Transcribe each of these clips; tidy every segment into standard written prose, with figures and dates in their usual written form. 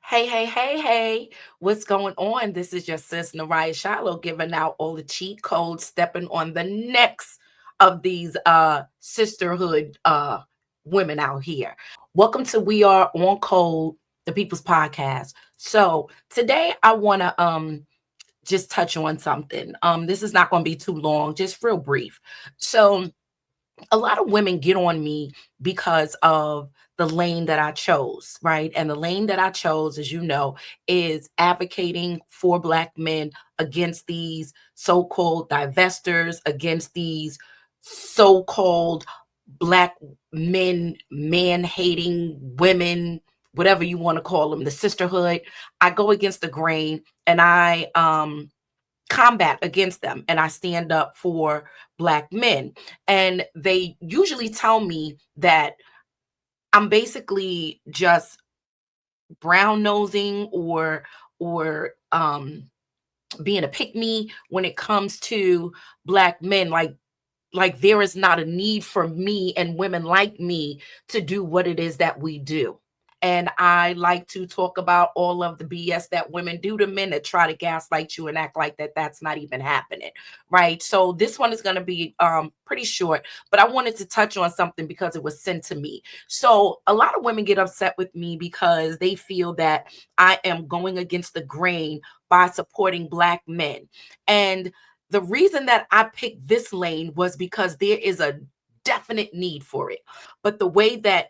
Hey. What's going on? This is your sis, Naraya Shiloh, giving out all the cheat codes, stepping on the necks of these sisterhood women out here. Welcome to We Are On Code, the People's Podcast. So today I want to just touch on something. This is not going to be too long, just real brief. So a lot of women get on me because of the lane that I chose, right? And the lane that I chose, as you know, is advocating for Black men against these so called divestors, against these so called Black men, man hating women, whatever you want to call them, the sisterhood. I go against the grain and I combat against them and I stand up for Black men. And they usually tell me that I'm basically just brown nosing or being a pick me when it comes to Black men. Like there is not a need for me and women like me to do what it is that we do. And I like to talk about all of the BS that women do to men that try to gaslight you and act like that's not even happening, right? So this one is going to be pretty short, but I wanted to touch on something because it was sent to me. So a lot of women get upset with me because they feel that I am going against the grain by supporting Black men. And the reason that I picked this lane was because there is a definite need for it. But the way that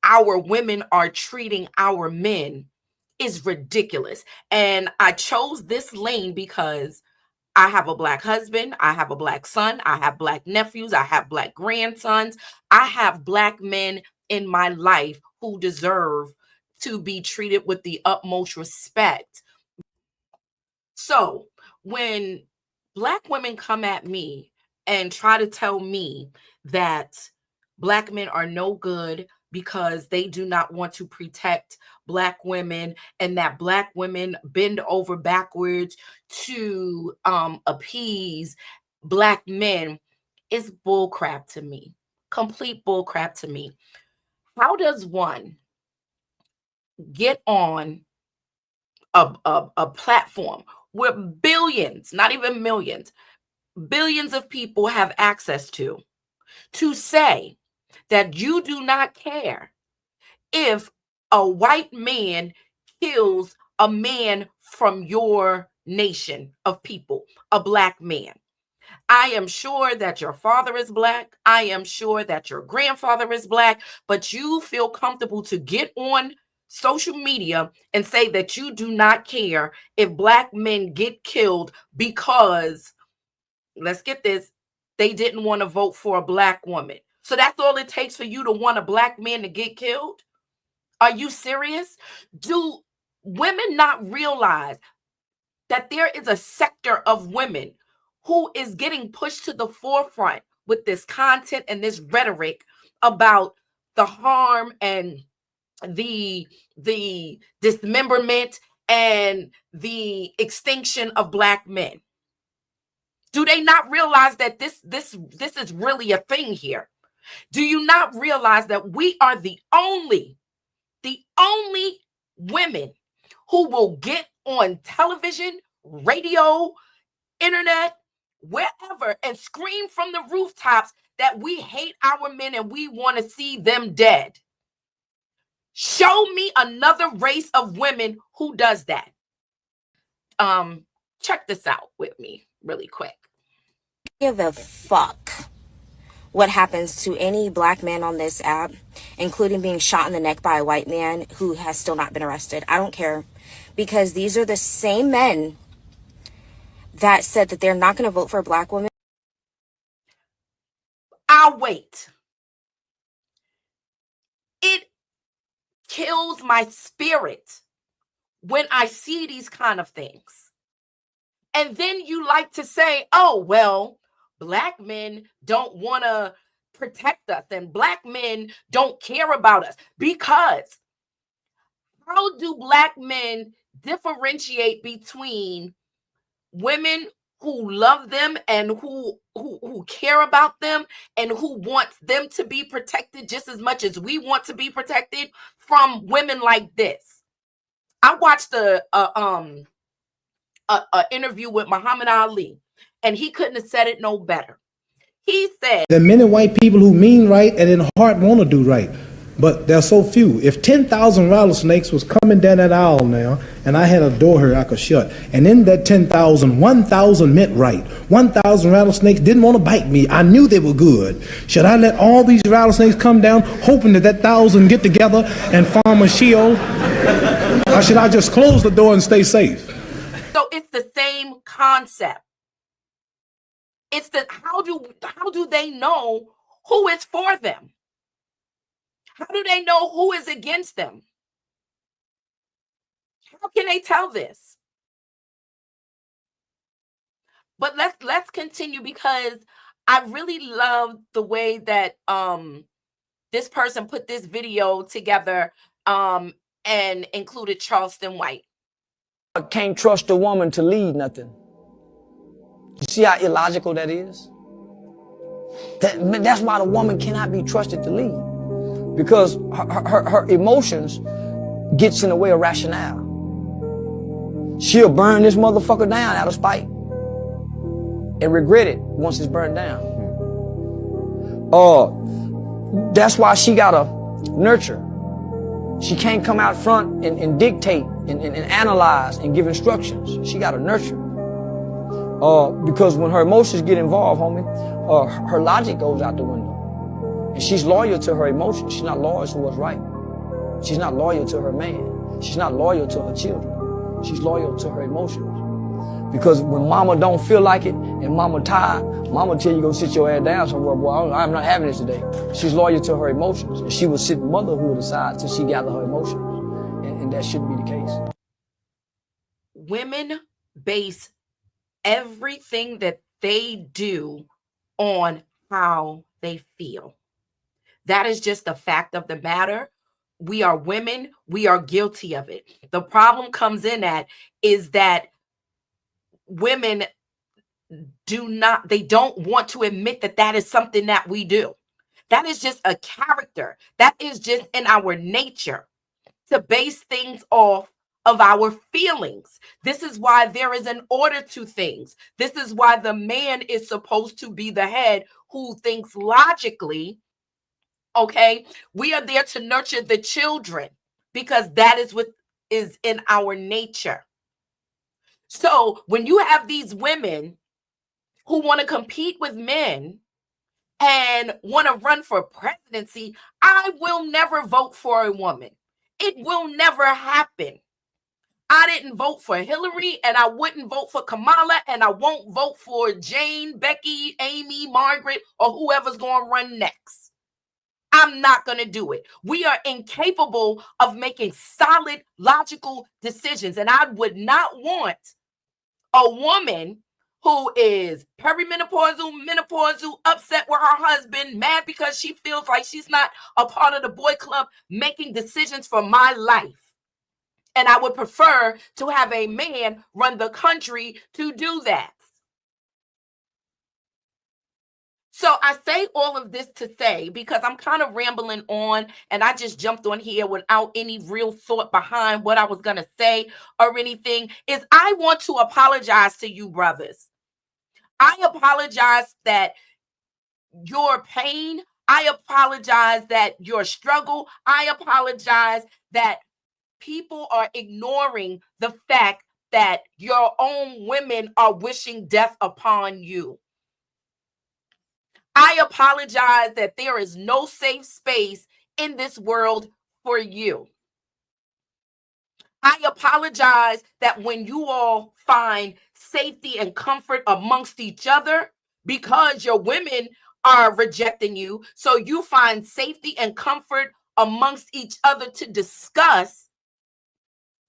our women are treating our men is ridiculous. And I chose this lane because I have a Black husband, I have a Black son, I have Black nephews, I have Black grandsons, I have Black men in my life who deserve to be treated with the utmost respect. So when Black women come at me and try to tell me that Black men are no good because they do not want to protect Black women and that Black women bend over backwards to appease Black men, is bullcrap to me. Complete bullcrap to me. How does one get on a platform where billions, not even millions, billions of people have access to say that you do not care if a white man kills a man from your nation of people, a Black man? I am sure that your father is Black. I am sure that your grandfather is Black, but you feel comfortable to get on social media and say that you do not care if Black men get killed because, let's get this, they didn't want to vote for a Black woman. So that's all it takes for you to want a Black man to get killed? Are you serious? Do women not realize that there is a sector of women who is getting pushed to the forefront with this content and this rhetoric about the harm and the dismemberment and the extinction of Black men? Do they not realize that this is really a thing here? Do you not realize that we are the only women who will get on television, radio, internet, wherever, and scream from the rooftops that we hate our men and we want to see them dead? Show me another race of women who does that. Check this out with me really quick. Give a fuck what happens to any Black man on this app, including being shot in the neck by a white man who has still not been arrested. I don't care, because these are the same men that said that they're not going to vote for a Black woman. I'll wait. It kills my spirit when I see these kind of things. And then you like to say, oh, well, Black men don't want to protect us and Black men don't care about us. Because how do Black men differentiate between women who love them and who care about them and who wants them to be protected just as much as we want to be protected from women like this? I watched a interview with Muhammad Ali, and he couldn't have said it no better. He said, there are many white people who mean right and in heart want to do right, but there are so few. If 10,000 rattlesnakes was coming down that aisle now, and I had a door here I could shut, and in that 10,000, 1,000 meant right. 1,000 rattlesnakes didn't want to bite me. I knew they were good. Should I let all these rattlesnakes come down, hoping that 1,000 get together and form a shield? Or should I just close the door and stay safe? so it's the same concept. It's the how do they know who is for them? How do they know who is against them? How can they tell this? But let's continue, because I really love the way that this person put this video together and included Charleston White. I can't trust a woman to lead nothing. You see how illogical that is? That's why the woman cannot be trusted to lead, because her emotions gets in the way of rationale. She'll burn this motherfucker down out of spite and regret it once it's burned down. That's why she gotta nurture. She can't come out front and dictate and analyze and give instructions. She gotta nurture. Because when her emotions get involved, homie, her logic goes out the window. And she's loyal to her emotions. She's not loyal to what's right. She's not loyal to her man. She's not loyal to her children. She's loyal to her emotions. Because when mama don't feel like it and mama tired, mama tell you go sit your ass down somewhere, boy, I'm not having this today. She's loyal to her emotions. And she will sit motherhood aside till she gather her emotions. And that shouldn't be the case. Women base everything that they do on how they feel. That is just a fact of the matter. We are women. We are guilty of it. The problem comes in at is that women don't want to admit that that is something that we do. That is just a character. That is just in our nature to base things off of our feelings. This is why there is an order to things. This is why the man is supposed to be the head who thinks logically. Okay, we are there to nurture the children because that is what is in our nature. So when you have these women who want to compete with men and want to run for presidency, I will never vote for a woman. It will never happen. I didn't vote for Hillary, and I wouldn't vote for Kamala, and I won't vote for Jane, Becky, Amy, Margaret, or whoever's going to run next. I'm not going to do it. We are incapable of making solid, logical decisions, and I would not want a woman who is perimenopausal, menopausal, upset with her husband, mad because she feels like she's not a part of the boy club, making decisions for my life. And I would prefer to have a man run the country to do that. So I say all of this to say, because I'm kind of rambling on and I just jumped on here without any real thought behind what I was going to say or anything, is I want to apologize to you brothers. I apologize that your pain, I apologize that your struggle, I apologize that people are ignoring the fact that your own women are wishing death upon you. I apologize that there is no safe space in this world for you. I apologize that when you all find safety and comfort amongst each other, because your women are rejecting you, so you find safety and comfort amongst each other to discuss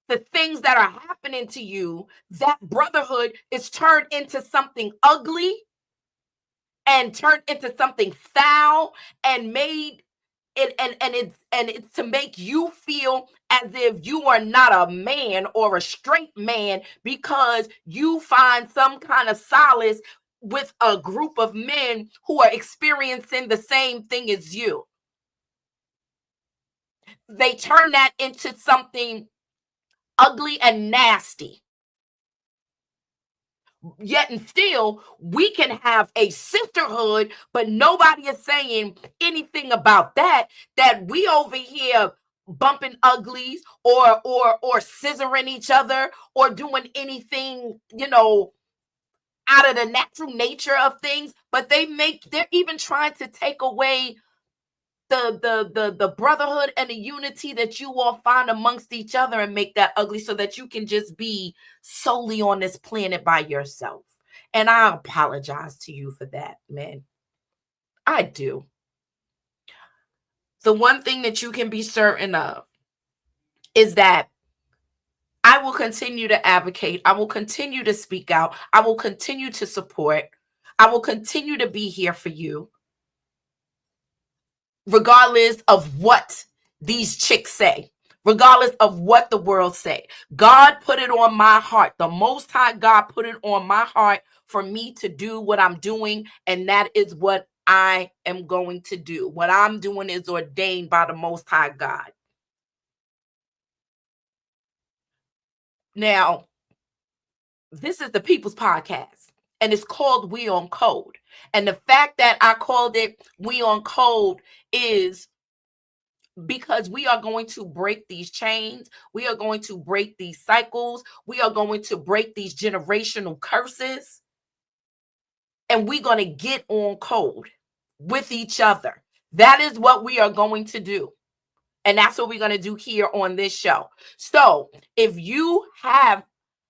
the things that are happening to you, that brotherhood is turned into something ugly and turned into something foul and made it and it's to make you feel as if you are not a man or a straight man because you find some kind of solace with a group of men who are experiencing the same thing as you. They turn that into something ugly and nasty. Yet and still, we can have a sisterhood, but nobody is saying anything about that. That we over here bumping uglies or scissoring each other or doing anything, out of the natural nature of things. But they're even trying to take away the brotherhood and the unity that you all find amongst each other and make that ugly so that you can just be solely on this planet by yourself. And I apologize to you for that, man. I do. The one thing that you can be certain of is that I will continue to advocate. I will continue to speak out. I will continue to support. I will continue to be here for you, regardless of what these chicks say, regardless of what the world say. God put it on my heart. The Most High God put it on my heart for me to do what I'm doing, and that is what I am going to do. What I'm doing is ordained by the Most High God. Now, this is the People's Podcast, and it's called We on Code. And the fact that I called it We on Code is because we are going to break these chains. We are going to break these cycles. We are going to break these generational curses. And we're going to get on code with each other. That is what we are going to do. And that's what we're going to do here on this show. So if you have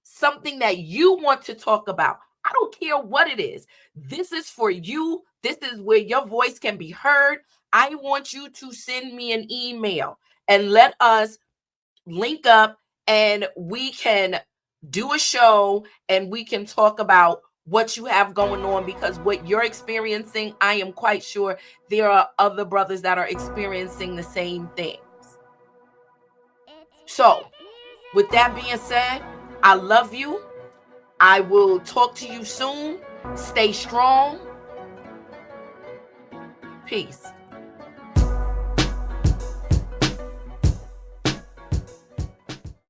something that you want to talk about, I don't care what it is. This is for you. This is where your voice can be heard. I want you to send me an email and let us link up and we can do a show and we can talk about what you have going on, because what you're experiencing, I am quite sure there are other brothers that are experiencing the same things. So with that being said, I love you. I will talk to you soon. Stay strong. Peace.